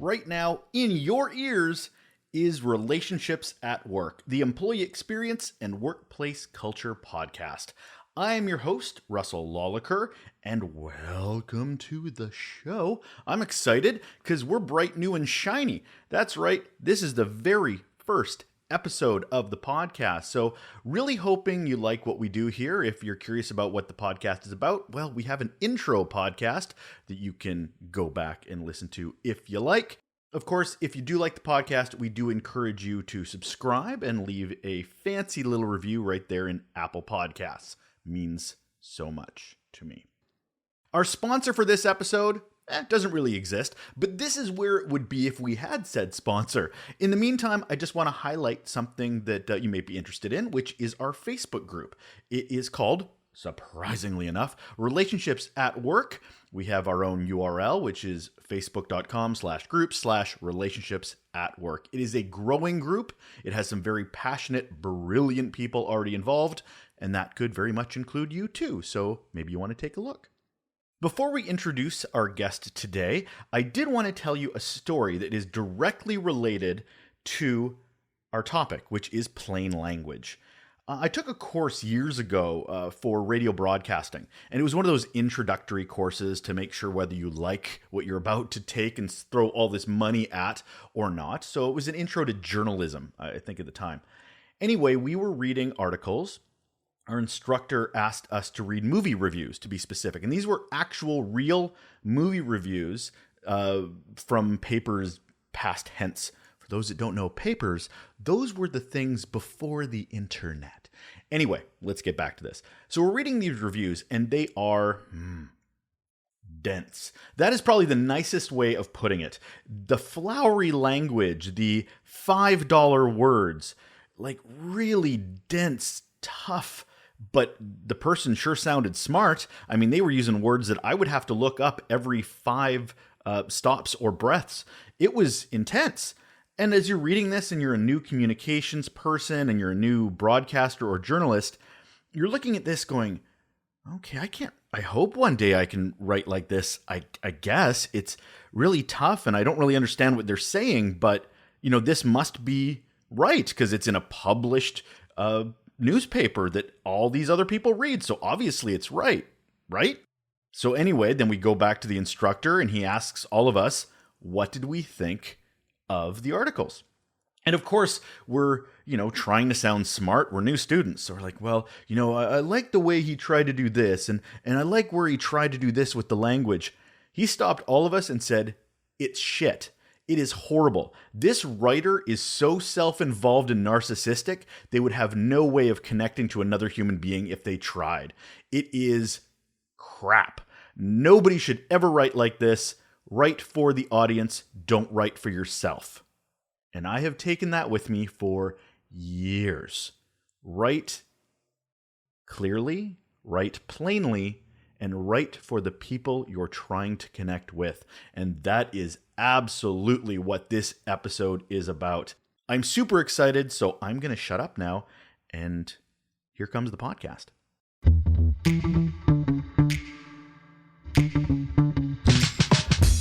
right now in your ears is Relationships at Work, the employee experience and workplace culture podcast. I am your host, Russel Lolacher, and welcome to the show. I'm excited because we're bright, new, and shiny. That's right, this is the very first episode of the podcast. So really hoping you like what we do here. If you're curious about what the podcast is about, well, we have an intro podcast that you can go back and listen to if you like. Of course, if you do like the podcast, we do encourage you to subscribe and leave a fancy little review right there in Apple Podcasts. Means so much to me. Our sponsor for this episode doesn't really exist, but this is where it would be if we had said sponsor. In the meantime, I just want to highlight something that you may be interested in, which is our Facebook group. It is called, surprisingly enough, Relationships at Work. We have our own URL, which is facebook.com/group/relationships at work. It is a growing group. It has some very passionate, brilliant people already involved, and that could very much include you too. So maybe you want to take a look. Before we introduce our guest today, I did want to tell you a story that is directly related to our topic, which is plain language. I took a course years ago for radio broadcasting, and it was one of those introductory courses to make sure whether you like what you're about to take and throw all this money at or not. So it was an intro to journalism, I think, at the time. Anyway, we were reading articles. Our instructor asked us to read movie reviews, to be specific. And these were actual, real movie reviews from papers past tense. For those that don't know papers, those were the things before the internet. Anyway, let's get back to this. So we're reading these reviews, and they are dense. That is probably the nicest way of putting it. The flowery language, the $5 words, like really dense, tough. But the person sure sounded smart. I mean, they were using words that I would have to look up every 5 stops or breaths. It was intense. And as you're reading this and you're a new communications person and you're a new broadcaster or journalist, you're looking at this going, okay, I hope one day I can write like this. I guess it's really tough and I don't really understand what they're saying, but this must be right because it's in a published newspaper that all these other people read. So obviously it's right? So anyway, then we go back to the instructor and he asks all of us, what did we think of the articles? And of course, we're, trying to sound smart. We're new students. So we're like, well, I like the way he tried to do this. And I like where he tried to do this with the language. He stopped all of us and said, it's shit. It is horrible. This writer is so self-involved and narcissistic, they would have no way of connecting to another human being if they tried. It is crap. Nobody should ever write like this. Write for the audience. Don't write for yourself. And I have taken that with me for years. Write clearly, write plainly, and write for the people you're trying to connect with. And that is absolutely what this episode is about. I'm super excited, so I'm going to shut up now, and here comes the podcast.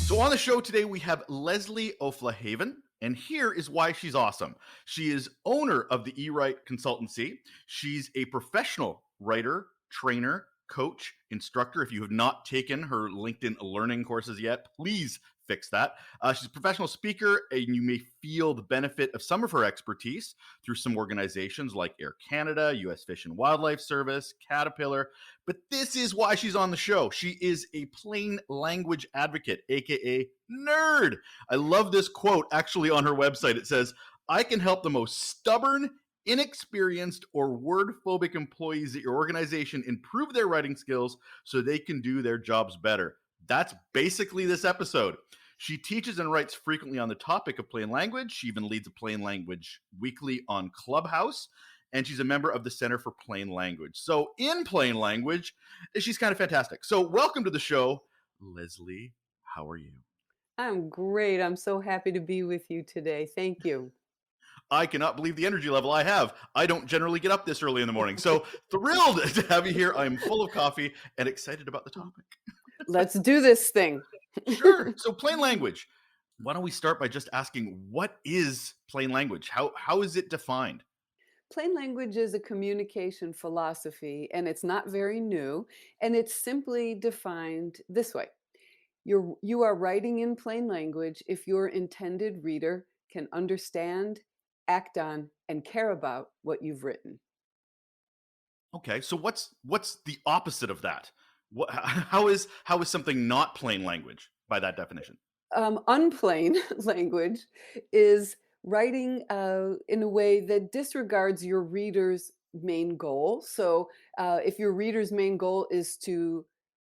So on the show today, we have Leslie O'Flahaven, and here is why she's awesome. She is owner of the eWrite Consultancy. She's a professional writer, trainer, coach, instructor. If you have not taken her LinkedIn learning courses yet, please fix that. She's a professional speaker, and you may feel the benefit of some of her expertise through some organizations like Air Canada, U.S. Fish and Wildlife Service, Caterpillar. But this is why she's on the show. She is a plain language advocate, aka nerd. I love this quote actually on her website. It says, I can help the most stubborn, inexperienced, or word-phobic employees at your organization improve their writing skills so they can do their jobs better. That's basically this episode. She teaches and writes frequently on the topic of plain language. She even leads a plain language weekly on Clubhouse, and she's a member of the Center for Plain Language. So in plain language, she's kind of fantastic. So welcome to the show, Leslie. How are you? I'm great. I'm so happy to be with you today. Thank you. I cannot believe the energy level I have. I don't generally get up this early in the morning. So thrilled to have you here. I'm full of coffee and excited about the topic. Let's do this thing. Sure. So plain language. Why don't we start by just asking, what is plain language? How is it defined? Plain language is a communication philosophy, and it's not very new, and it's simply defined this way. You are writing in plain language if your intended reader can understand, act on, and care about what you've written. Okay, so what's the opposite of that? How is something not plain language by that definition? Unplain language is writing in a way that disregards your reader's main goal. So, if your reader's main goal is to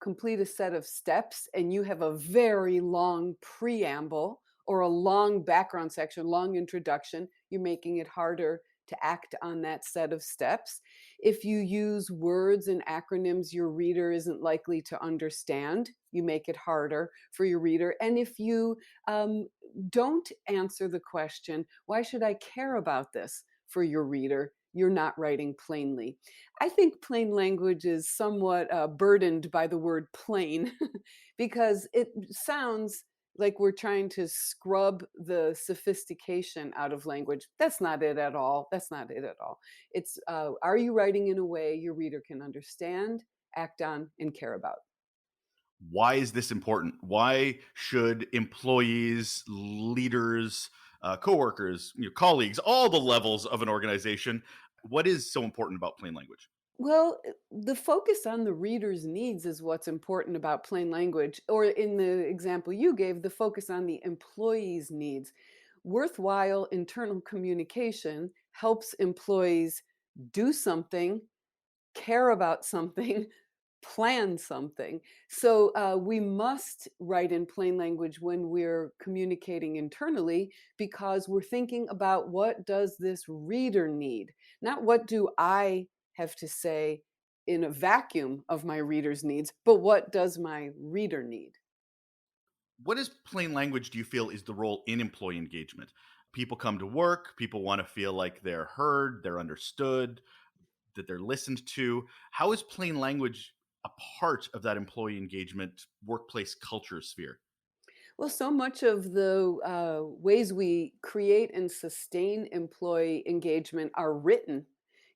complete a set of steps and you have a very long preamble or a long background section, long introduction, you're making it harder to act on that set of steps. If you use words and acronyms your reader isn't likely to understand, you make it harder for your reader. And if you don't answer the question, why should I care about this for your reader? You're not writing plainly. I think plain language is somewhat burdened by the word plain because it sounds like we're trying to scrub the sophistication out of language. That's not it at all. That's not it at all. It's are you writing in a way your reader can understand, act on, and care about? Why is this important? Why should employees, leaders, coworkers, colleagues, all the levels of an organization, what is so important about plain language? Well, the focus on the reader's needs is what's important about plain language, or in the example you gave, the focus on the employee's needs. Worthwhile internal communication helps employees do something, care about something, plan something. So we must write in plain language when we're communicating internally because we're thinking about what does this reader need, not what do I have to say in a vacuum of my reader's needs, but what does my reader need? What is plain language do you feel is the role in employee engagement? People come to work, people want to feel like they're heard, they're understood, that they're listened to. How is plain language a part of that employee engagement workplace culture sphere? Well, so much of the ways we create and sustain employee engagement are written.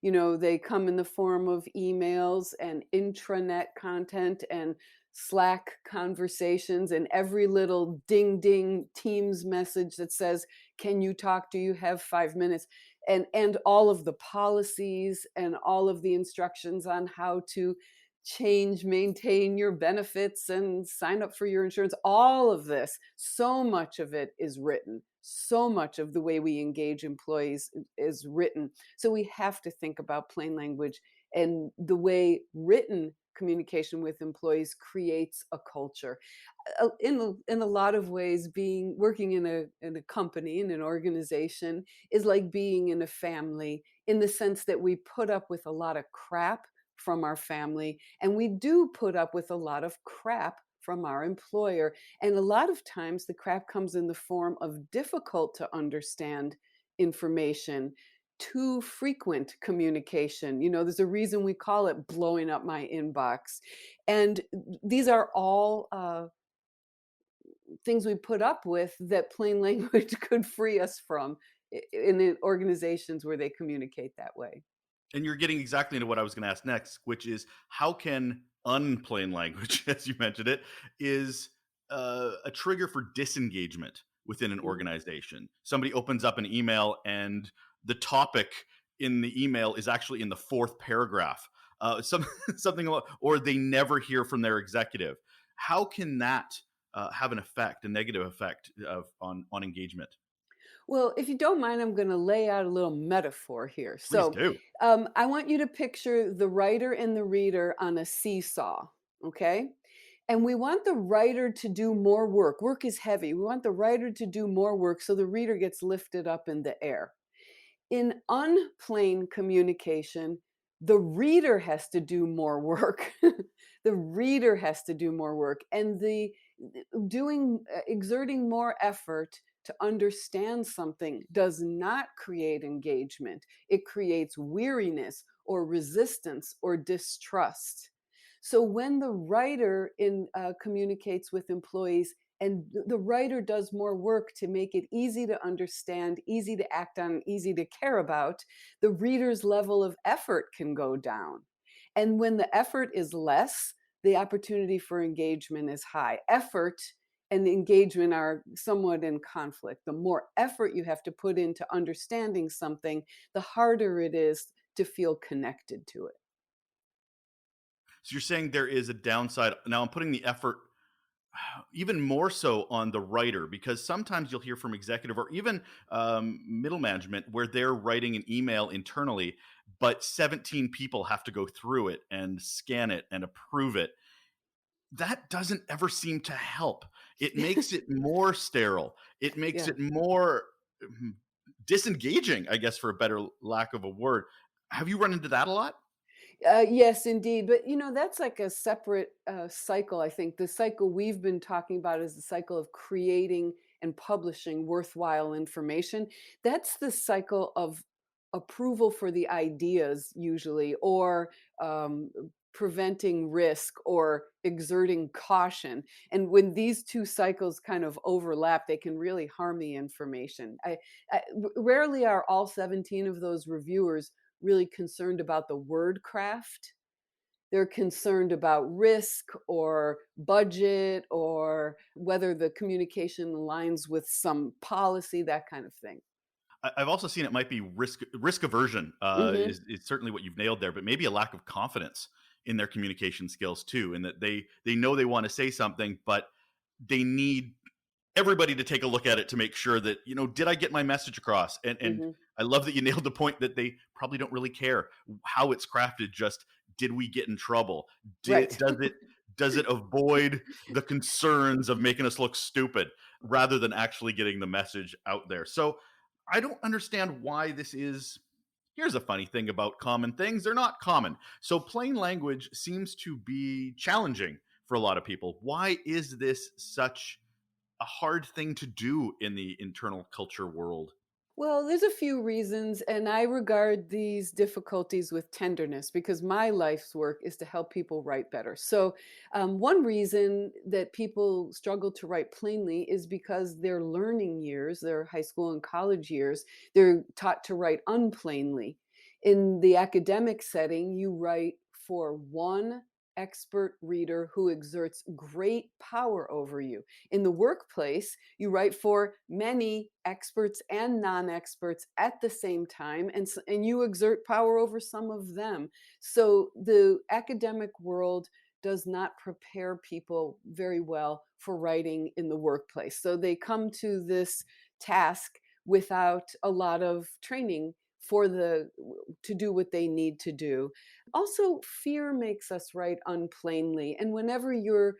You know, they come in the form of emails and intranet content and Slack conversations and every little ding ding Teams message that says, "Can you talk? Do you have 5 minutes?" And all of the policies and all of the instructions on how to change, maintain your benefits, and sign up for your insurance. All of this, so much of it is written. So much of the way we engage employees is written. So we have to think about plain language and the way written communication with employees creates a culture. In a lot of ways, being working in a company in an organization is like being in a family in the sense that we put up with a lot of crap from our family, and we do put up with a lot of crap from our employer. And a lot of times the crap comes in the form of difficult to understand information, too frequent communication. You know, there's a reason we call it blowing up my inbox. And these are all things we put up with that plain language could free us from in the organizations where they communicate that way. And you're getting exactly into what I was going to ask next, which is how can unplain language, as you mentioned it, is a trigger for disengagement within an Mhm. organization. Somebody opens up an email and the topic in the email is actually in the fourth paragraph. Something, or they never hear from their executive. How can that have an effect, a negative effect on engagement? Well, if you don't mind, I'm going to lay out a little metaphor here. Please So, do. I want you to picture the writer and the reader on a seesaw, okay? And we want the writer to do more work. Work is heavy. We want the writer to do more work so the reader gets lifted up in the air. In unplain communication, the reader has to do more work. The reader has to do more work. And the doing exerting more effort to understand something does not create engagement. It creates weariness or resistance or distrust. So when the writer communicates with employees and the writer does more work to make it easy to understand, easy to act on, easy to care about, the reader's level of effort can go down. And when the effort is less, the opportunity for engagement is high. Effort and engagement are somewhat in conflict. The more effort you have to put into understanding something, the harder it is to feel connected to it. So you're saying there is a downside. Now I'm putting the effort even more so on the writer, because sometimes you'll hear from executive or even middle management where they're writing an email internally, but 17 people have to go through it and scan it and approve it. That doesn't ever seem to help. It makes it more sterile. It makes Yeah. it more mm, disengaging, I guess, for a better lack of a word. Have you run into that a lot? Yes, indeed. But that's like a separate cycle. I think the cycle we've been talking about is the cycle of creating and publishing worthwhile information. That's the cycle of approval for the ideas, usually, or um, preventing risk or exerting caution. And when these two cycles kind of overlap, they can really harm the information. Rarely are all 17 of those reviewers really concerned about the word craft. They're concerned about risk or budget or whether the communication aligns with some policy, that kind of thing. I've also seen it might be risk aversion Hmm. is certainly what you've nailed there, but maybe a lack of confidence in their communication skills too, in that they know they want to say something, but they need everybody to take a look at it to make sure that, did I get my message across? And Hmm. I love that you nailed the point that they probably don't really care how it's crafted. Just, did we get in trouble? Right. Does it avoid the concerns of making us look stupid rather than actually getting the message out there? So I don't understand why this is. Here's a funny thing about common things, they're not common. So plain language seems to be challenging for a lot of people. Why is this such a hard thing to do in the internal culture world? Well, there's a few reasons, and I regard these difficulties with tenderness because my life's work is to help people write better. So, one reason that people struggle to write plainly is because their learning years, their high school and college years, they're taught to write unplainly. In the academic setting, you write for one expert reader who exerts great power over you. In the workplace, you write for many experts and non-experts at the same time, and you exert power over some of them. So the academic world does not prepare people very well for writing in the workplace. So they come to this task without a lot of training for the to do what they need to do. Also, fear makes us write unplainly, and whenever you're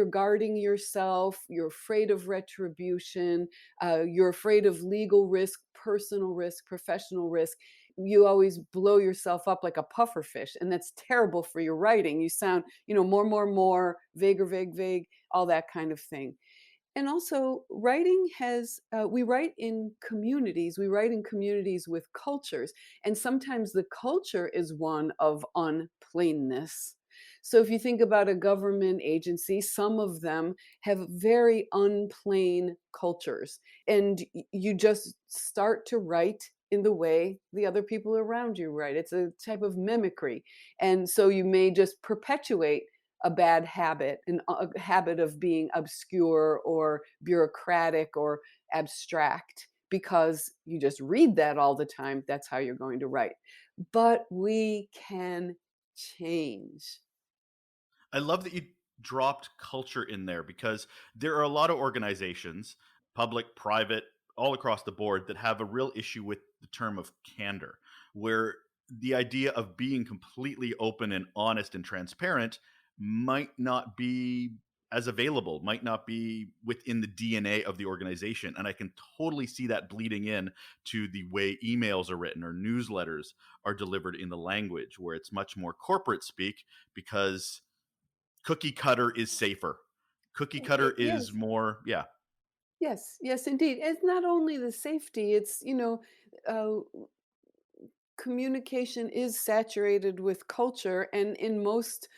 guarding yourself, you're afraid of retribution, you're afraid of legal risk, personal risk, professional risk. You always blow yourself up like a puffer fish, and that's terrible for your writing. You sound, more, vaguer, vague, all that kind of thing. And also, writing has, we write in communities, with cultures, and sometimes the culture is one of unplainness. So if you think about a government agency, some of them have very unplain cultures, and you just start to write in the way the other people around you write. It's a type of mimicry. And so you may just perpetuate a bad habit, a habit of being obscure or bureaucratic or abstract because you just read that all the time. That's how you're going to write. But we can change. I love that you dropped culture in there, because there are a lot of organizations, public, private, all across the board, that have a real issue with the term of candor, where the idea of being completely open and honest and transparent might not be as available, might not be within the DNA of the organization. And I can totally see that bleeding in to the way emails are written or newsletters are delivered in the language, where it's much more corporate speak, because cookie cutter is safer. Cookie cutter is Yes. more, yeah. Yes, yes, indeed. It's not only the safety, it's, uh, communication is saturated with culture, and in most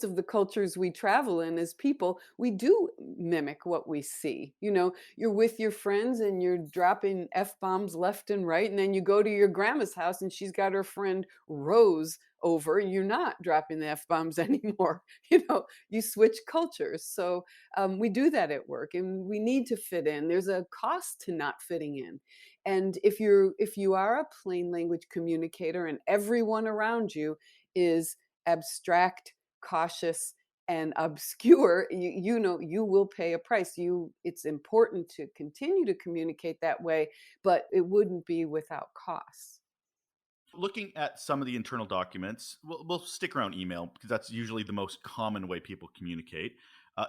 of the cultures we travel in as people, we do mimic what we see. You know, you're with your friends and you're dropping f-bombs left and right, and then you go to your grandma's house and she's got her friend Rose over, and you're not dropping the f-bombs anymore. You know, you switch cultures. So we do that at work, and we need to fit in. There's a cost to not fitting in. And if you are a plain language communicator and everyone around you is abstract, cautious, and obscure, you know you will pay a price. It's important to continue to communicate that way, but it wouldn't be without costs. Looking at some of the internal documents, we'll stick around email because that's usually the most common way people communicate.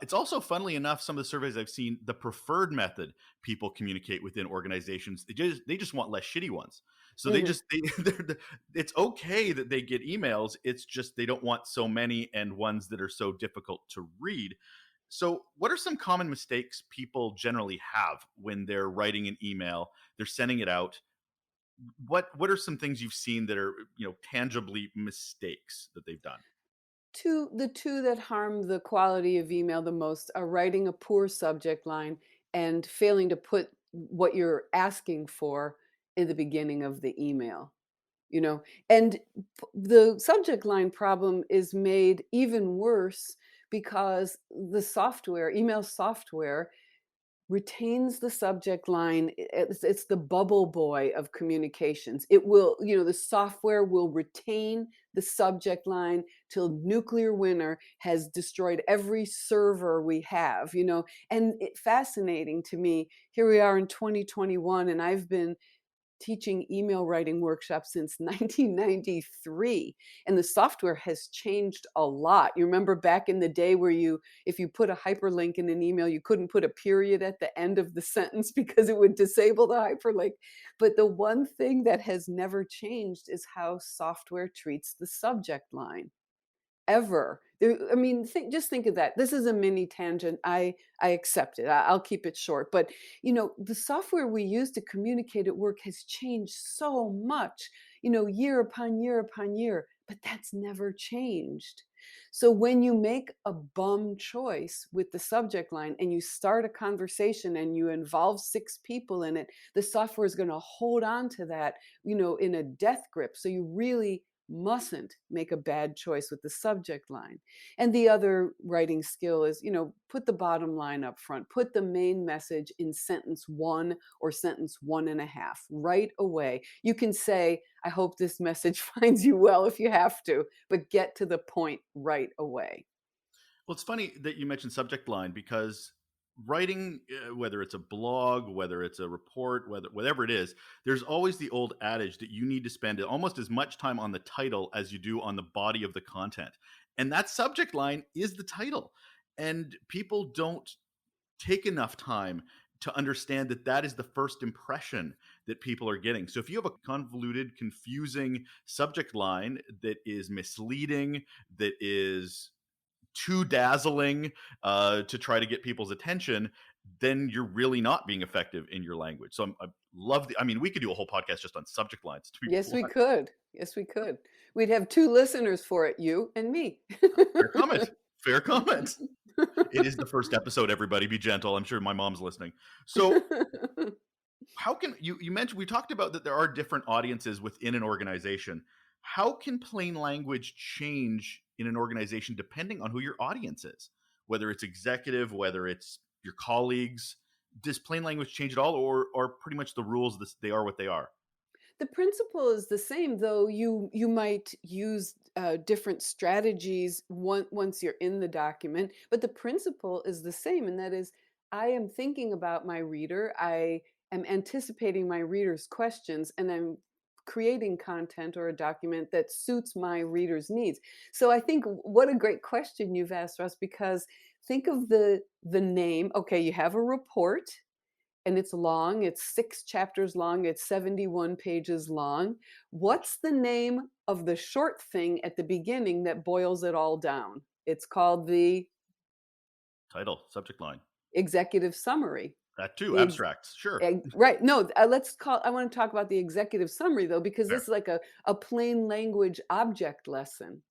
It's also, funnily enough, some of the surveys I've seen, the preferred method people communicate within organizations. They just want less shitty ones. So they Mhm. just it's okay that they get emails. It's just they don't want so many and ones that are so difficult to read. So, what are some common mistakes people generally have when they're writing an email? They're sending it out. What are some things you've seen that are, tangibly mistakes that they've done? The two that harm the quality of email the most are writing a poor subject line and failing to put what you're asking for in the beginning of the email. You know, and the subject line problem is made even worse because the software, email software, retains the subject line. It's the bubble boy of communications. It will, the software will retain the subject line till nuclear winter has destroyed every server we have, and fascinating to me, here we are in 2021, and I've been teaching email writing workshops since 1993, and the software has changed a lot. You remember back in the day where if you put a hyperlink in an email, you couldn't put a period at the end of the sentence because it would disable the hyperlink. But the one thing that has never changed is how software treats the subject line ever. I mean, just think of that. This is a mini tangent. I accept it. I'll keep it short. But the software we use to communicate at work has changed so much. Year upon year upon year. But that's never changed. So when you make a bum choice with the subject line and you start a conversation and you involve six people in it, the software is going to hold on to that, in a death grip. So you really mustn't make a bad choice with the subject line. And the other writing skill is, put the bottom line up front, put the main message in sentence one or sentence one and a half right away. You can say, I hope this message finds you well if you have to, but get to the point right away. Well, it's funny that you mentioned subject line because writing, whether it's a blog, whether it's a report, whatever it is, there's always the old adage that you need to spend almost as much time on the title as you do on the body of the content. And that subject line is the title. And people don't take enough time to understand that that is the first impression that people are getting. So if you have a convoluted, confusing subject line that is misleading, that is too dazzling to try to get people's attention, then you're really not being effective in your language. So I love I mean, we could do a whole podcast just on subject lines, to be Yes, we blunt. could. Yes, we could. We'd have two listeners for it, you and me. Fair comment. Fair comment. It is the first episode, everybody. Be gentle. I'm sure my mom's listening. So how can you mentioned, we talked about that there are different audiences within an organization. How can plain language change in an organization depending on who your audience is, whether it's executive, whether it's your colleagues? Does plain language change at all, or pretty much the rules, they are what they are? The principle is the same, though you might use different strategies once you're in the document, but the principle is the same, and that is, I am thinking about my reader, I am anticipating my reader's questions, and I'm creating content or a document that suits my reader's needs. So I think, what a great question you've asked, Russ, because think of the name. Okay, you have a report and it's long, it's 6 chapters long, it's 71 pages long. What's the name of the short thing at the beginning that boils it all down? It's called the Title, subject line. executive summary. That too, The ex abstracts. Sure. right, no, I wanna talk about the executive summary, though, because this Fair. is like a plain language object lesson.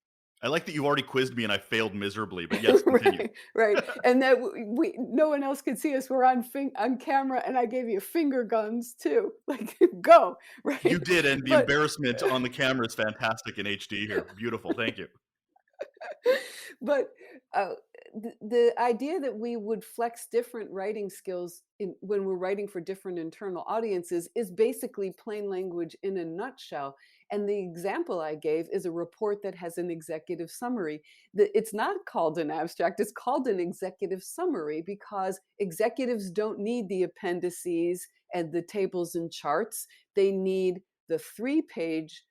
I like that you already quizzed me and I failed miserably, but yes, continue. Right, right, and that we no one else could see us, we're on camera, and I gave you finger guns too, like, "Go," You right? did, and the But embarrassment on the camera is fantastic in HD here. Beautiful. Thank you. but uh, the idea that we would flex different writing skills when we're writing for different internal audiences is basically plain language in a nutshell. And the example I gave is a report that has an executive summary. It's not called an abstract, it's called an executive summary because executives don't need the appendices and the tables and charts. They need the 3-page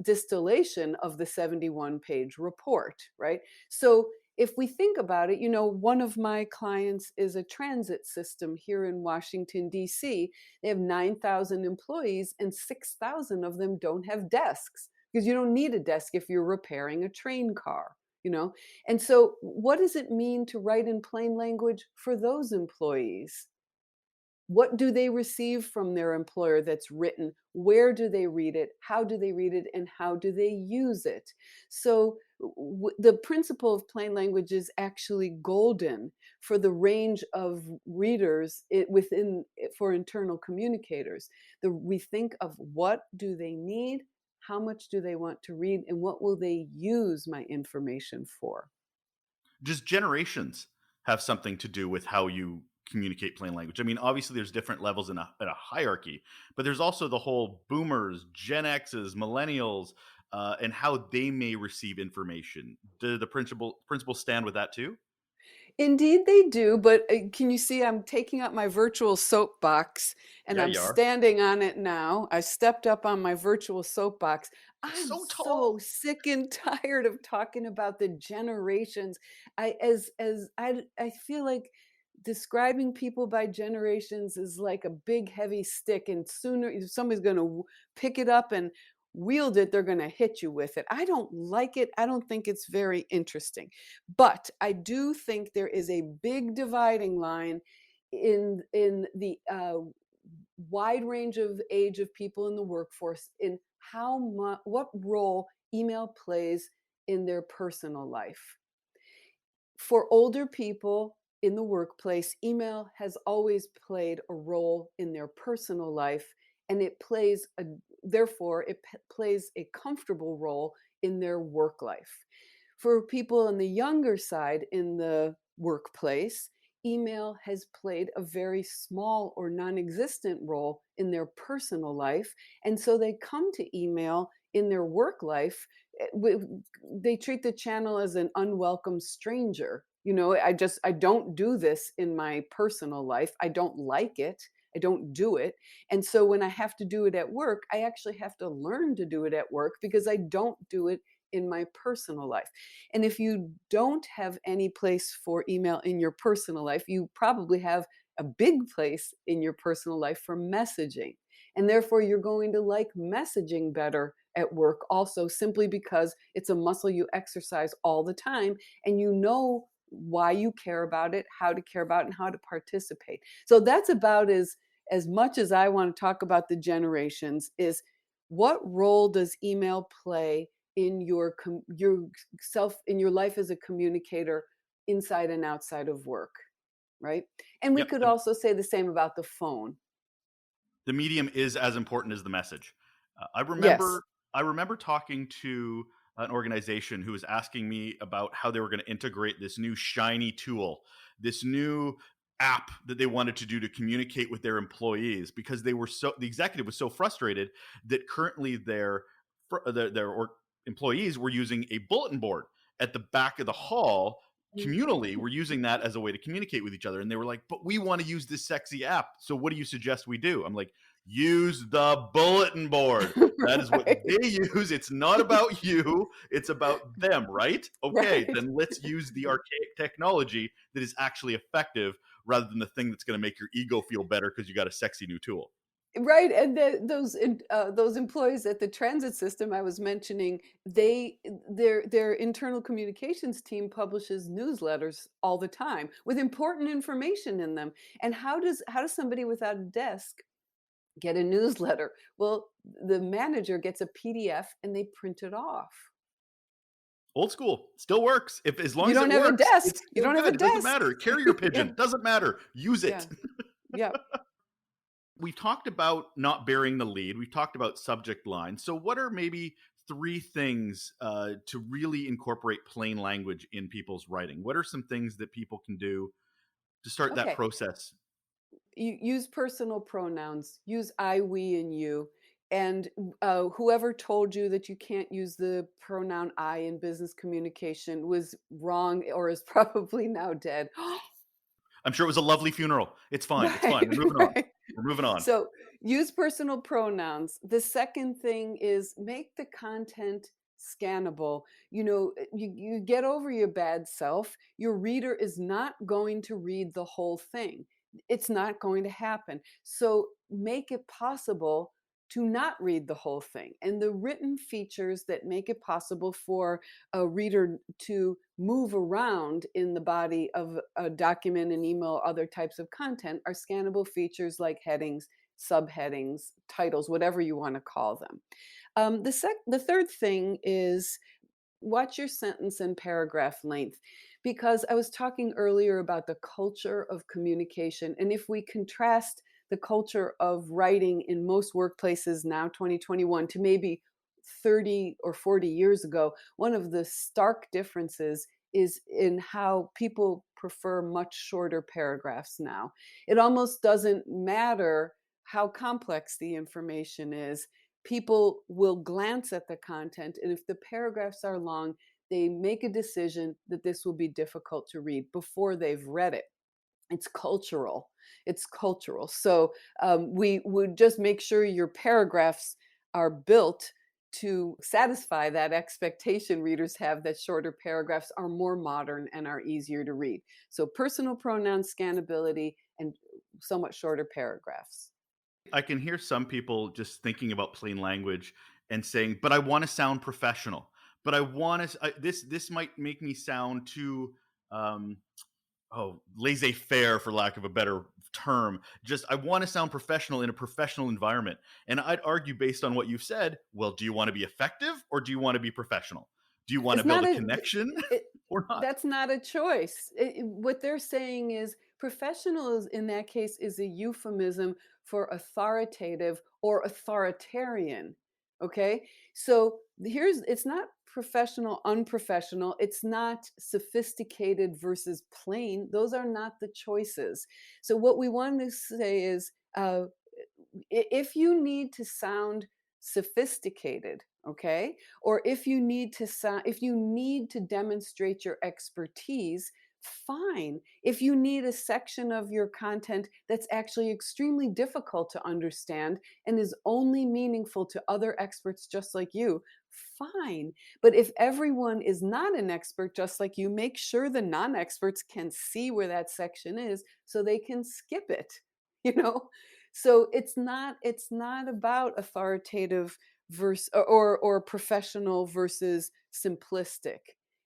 distillation of the 71-page report, right? So if we think about it, one of my clients is a transit system here in Washington, D.C. They have 9,000 employees, and 6,000 of them don't have desks because you don't need a desk if you're repairing a train car. You know, and so what does it mean to write in plain language for those employees? What do they receive from their employer that's written? Where do they read it? How do they read it? And how do they use it? So, the principle of plain language is actually golden for the range of readers for internal communicators. We think of what do they need, how much do they want to read, and what will they use my information for? Just generations have something to do with how you communicate plain language. I mean, obviously, there's different levels in a hierarchy, but there's also the whole boomers, Gen X's, millennials, and how they may receive information. Do the principles stand with that too? Indeed, they do. But can you see I'm taking up my virtual soapbox and Yeah, I'm you are. standing on it now? I stepped up on my virtual soapbox. It's I'm so so tall. sick and tired of talking about the generations. I feel like describing people by generations is like a big heavy stick, and sooner if somebody's going to pick it up and wield it, they're going to hit you with it. I don't like it. I don't think it's very interesting. But I do think there is a big dividing line in the wide range of age of people in the workforce in what role email plays in their personal life. For older people in the workplace, email has always played a role in their personal life, and therefore plays a comfortable role in their work life. For people on the younger side in the workplace, email has played a very small or non-existent role in their personal life, and so they come to email in their work life. They treat the channel as an unwelcome stranger. I don't do this in my personal life. I don't like it. I don't do it. And so when I have to do it at work, I actually have to learn to do it at work because I don't do it in my personal life. And if you don't have any place for email in your personal life, you probably have a big place in your personal life for messaging. And therefore, you're going to like messaging better at work also, simply because it's a muscle you exercise all the time, and you know why you care about it, how to care about it, and how to participate. So that's about as much as I want to talk about the generations. Is what role does email play in your life as a communicator, inside and outside of work, right? And we Yep. could also say the same about the phone. The medium is as important as the message. I Yes. remember I remember talking to an organization who was asking me about how they were going to integrate this new shiny tool, this new app that they wanted to do to communicate with their employees because the executive was so frustrated that currently their employees were using a bulletin board at the back of the hall communally. We're using that as a way to communicate with each other, and they were like, but we want to use this sexy app, so what do you suggest we do? I'm like, use the bulletin board. That is what Right. they use. It's not about you, it's about them, right? Okay, Right. then let's use the archaic technology that is actually effective rather than the thing that's going to make your ego feel better because you got a sexy new tool. Right, and those employees at the transit system I was mentioning, their internal communications team publishes newsletters all the time with important information in them. And how does somebody without a desk get a newsletter? Well, the manager gets a PDF and they print it off. Old school, still works. If as long You as don't it have a works, desk. it's You still don't have a good. It doesn't desk. matter. Carrier Yeah, pigeon doesn't matter. Use yeah, it. yeah. We've talked about not bearing the lead. We've talked about subject line. So, what are maybe three things to really incorporate plain language in people's writing? What are some things that people can do to start that Okay. process? You use personal pronouns, use I, we, and you. And whoever told you that you can't use the pronoun I in business communication was wrong or is probably now dead. I'm sure it was a lovely funeral. It's fine. It's fine. Right, We're moving on. right. We're moving on. So use personal pronouns. The second thing is make the content scannable. You get over your bad self. Your reader is not going to read the whole thing. It's not going to happen. So make it possible to not read the whole thing. And the written features that make it possible for a reader to move around in the body of a document, an email, other types of content are scannable features like headings, subheadings, titles, whatever you want to call them. The third thing is watch your sentence and paragraph length, because I was talking earlier about the culture of communication. And if we contrast the culture of writing in most workplaces now, 2021, to maybe 30 or 40 years ago, one of the stark differences is in how people prefer much shorter paragraphs now. It almost doesn't matter how complex the information is. People will glance at the content, and if the paragraphs are long, they make a decision that this will be difficult to read before they've read it. It's cultural. It's cultural. So we would just make sure your paragraphs are built to satisfy that expectation readers have that shorter paragraphs are more modern and are easier to read. So personal pronoun scannability and somewhat shorter paragraphs. I can hear some people just thinking about plain language and saying, "But I want to sound professional. But I want to. This might make me sound too um, laissez-faire, for lack of a better term. Just I want to sound professional in a professional environment." And I'd argue, based on what you've said, well, do you want to be effective or do you want to be professional? Do you want to It's build not a a connection it, or not? that's not a choice. What they're saying is professional is, in that case, is a euphemism for authoritative or authoritarian. Okay? So here's it's not professional, unprofessional. It's not sophisticated versus plain. Those are not the choices. So what we want to say is if you need to sound sophisticated, okay, or if you need to demonstrate your expertise, fine. If you need a section of your content that's actually extremely difficult to understand and is only meaningful to other experts just like you, fine. But if everyone is not an expert just like you, make sure the non-experts can see where that section is so they can skip it. you know so it's not about authoritative versus or professional versus simplistic.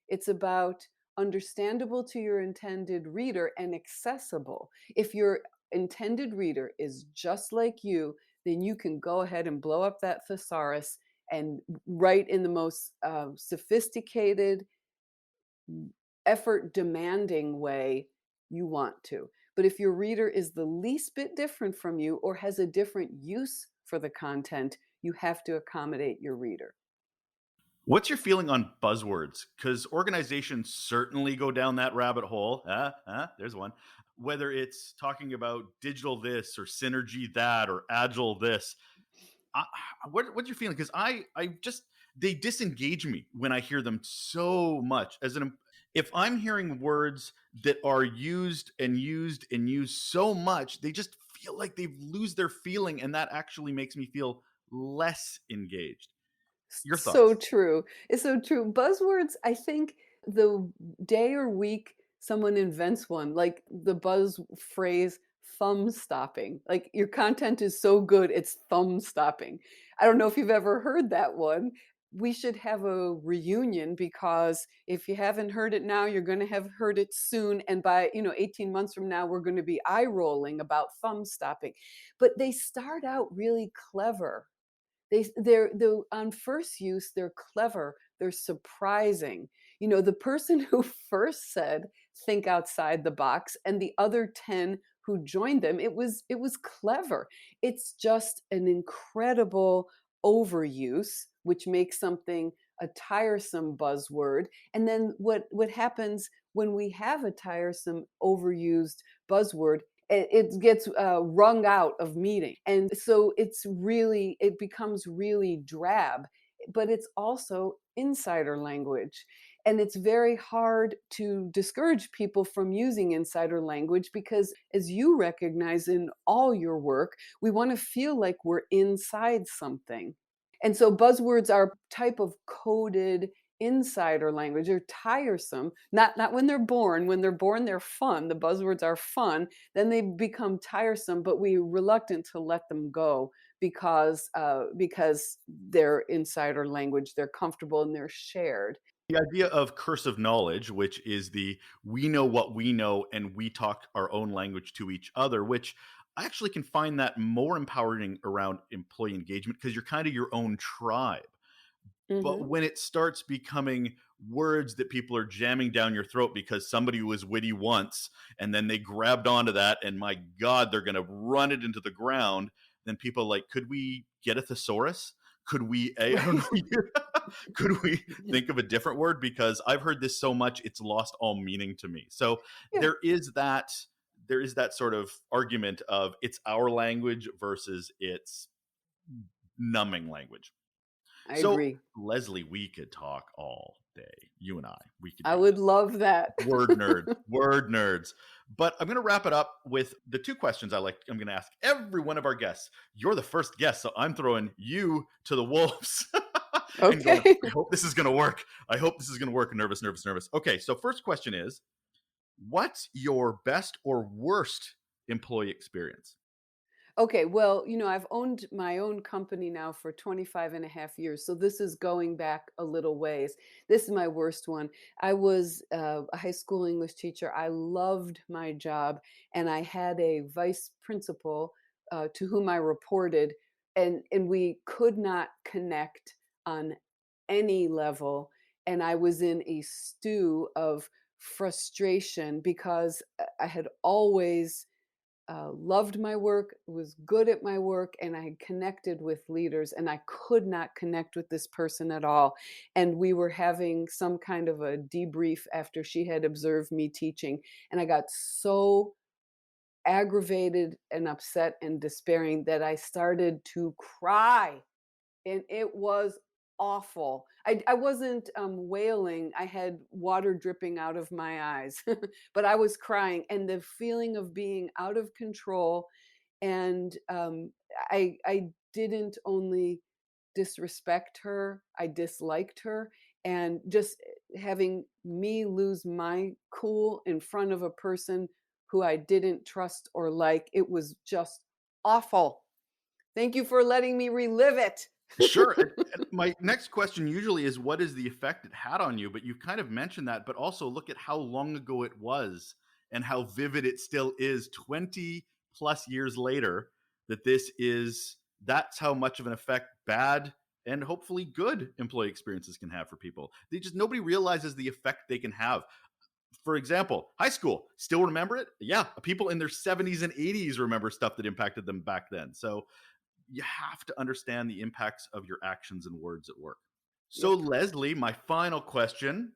It's about understandable to your intended reader and accessible. If your intended reader is just like you, then you can go ahead and blow up that thesaurus and write in the most sophisticated, effort demanding way you want to. But if your reader is the least bit different from you or has a different use for the content, you have to accommodate your reader. What's your feeling on buzzwords? Because organizations certainly go down that rabbit hole. There's one. Whether it's talking about digital this or synergy that or agile this, I, what's your feeling? Because I just they disengage me when I hear them so much. If I'm hearing words that are used and used and used so much, they just feel like they lose their feeling, and that actually makes me feel less engaged. Your So thoughts? true. It's so true. Buzzwords, I think the day or week someone invents one, like the buzz phrase thumb stopping. Like your content is so good, it's thumb stopping. I don't know if you've ever heard that one. We should have a reunion because if you haven't heard it now, you're going to have heard it soon. And by, 18 months from now, we're going to be eye rolling about thumb stopping. But they start out really clever. They're on first use, they're clever, they're surprising. The person who first said, "Think outside the box," and the other 10 who joined them, it was clever. It's just an incredible overuse, which makes something a tiresome buzzword. And then what happens when we have a tiresome, overused buzzword, it gets wrung out of meeting, and so it becomes really drab, but it's also insider language, and it's very hard to discourage people from using insider language because, as you recognize in all your work, we want to feel like we're inside something. And so buzzwords are type of coded insider language. They're tiresome. Not when they're born. When they're born, they're fun. The buzzwords are fun. Then they become tiresome, but we're reluctant to let them go because they're insider language. They're comfortable and they're shared. The idea of cursive knowledge, which is the we know what we know and we talk our own language to each other, which I actually can find that more empowering around employee engagement because you're kind of your own tribe. But Hmm. when it starts becoming words that people are jamming down your throat because somebody was witty once and then they grabbed onto that and my God, they're going to run it into the ground, then people are like, could we get a thesaurus? Could we, I don't Right. know, could we think of a different word? Because I've heard this so much, it's lost all meaning to me. So Yeah, there is that, there is that sort of argument of it's our language versus it's numbing language. I So, agree. Leslie, we could talk all day. You and we could I do would this. love that. Word nerds, word nerds. But I'm going to wrap it up with the two questions I'm going to ask every one of our guests. You're the first guest, so I'm throwing you to the wolves and going, Okay. I hope this is going to work. I hope this is going to work. Nervous, nervous, nervous. Okay, so first question is, what's your best or worst employee experience? Okay, well, I've owned my own company now for 25 and a half years. So this is going back a little ways. This is my worst one. I was a high school English teacher. I loved my job, and I had a vice principal to whom I reported, and we could not connect on any level. And I was in a stew of frustration because I had always loved my work, was good at my work, and I had connected with leaders, and I could not connect with this person at all. And we were having some kind of a debrief after she had observed me teaching, and I got so aggravated and upset and despairing that I started to cry, and it was awful. I wasn't wailing. I had water dripping out of my eyes, but I was crying, and the feeling of being out of control. And I didn't only disrespect her, I disliked her, and just having me lose my cool in front of a person who I didn't trust or like, it was just awful. Thank you for letting me relive it. Sure. And my next question usually is what is the effect it had on you? But you've kind of mentioned that, but also look at how long ago it was and how vivid it still is 20 plus years later that that's how much of an effect bad and hopefully good employee experiences can have for people. Nobody realizes the effect they can have. For example, high school, still remember it? Yeah, people in their 70s and 80s remember stuff that impacted them back then. So you have to understand the impacts of your actions and words at work. So, Yep. Leslie, my final question: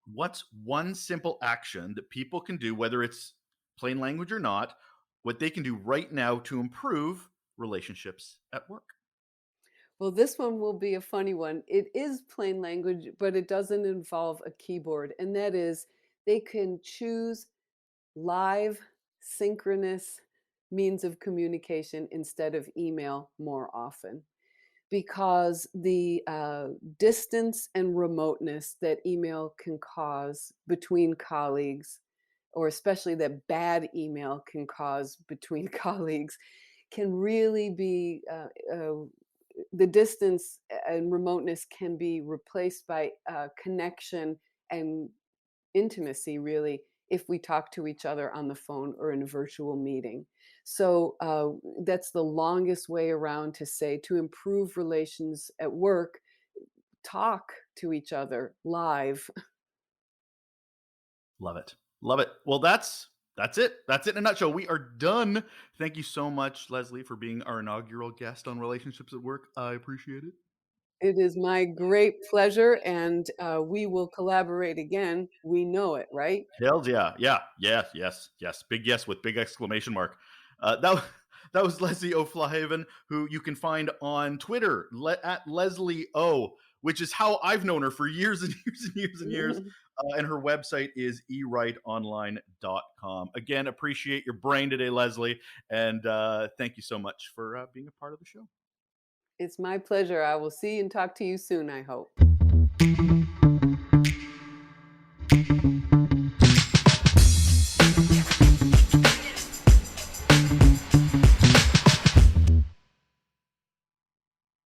what's one simple action that people can do, whether it's plain language or not, what they can do right now to improve relationships at work? Well, this one will be a funny one. It is plain language, but it doesn't involve a keyboard. And that is, they can choose live, synchronous means of communication instead of email more often. Because the distance and remoteness that email can cause between colleagues or especially that bad email can cause between colleagues, can really be the distance and remoteness can be replaced by connection and intimacy, really, if we talk to each other on the phone or in a virtual meeting. So that's the longest way around to say, to improve relations at work, talk to each other live. Love it. Love it. Well, that's it. That's it in a nutshell. We are done. Thank you so much, Leslie, for being our inaugural guest on relationships at work. I appreciate it. It is my great pleasure, and we will collaborate again. We know it, right? Hells yeah. Yeah. Yes. Yes. Yes. Big yes with big exclamation mark. That was Leslie O'Flahaven, who you can find on Twitter at Leslie O, which is how I've known her for years and years and years and years. And her website is ewriteonline.com. Again, appreciate your brain today, Leslie. And thank you so much for being a part of the show. It's my pleasure. I will see and talk to you soon, I hope.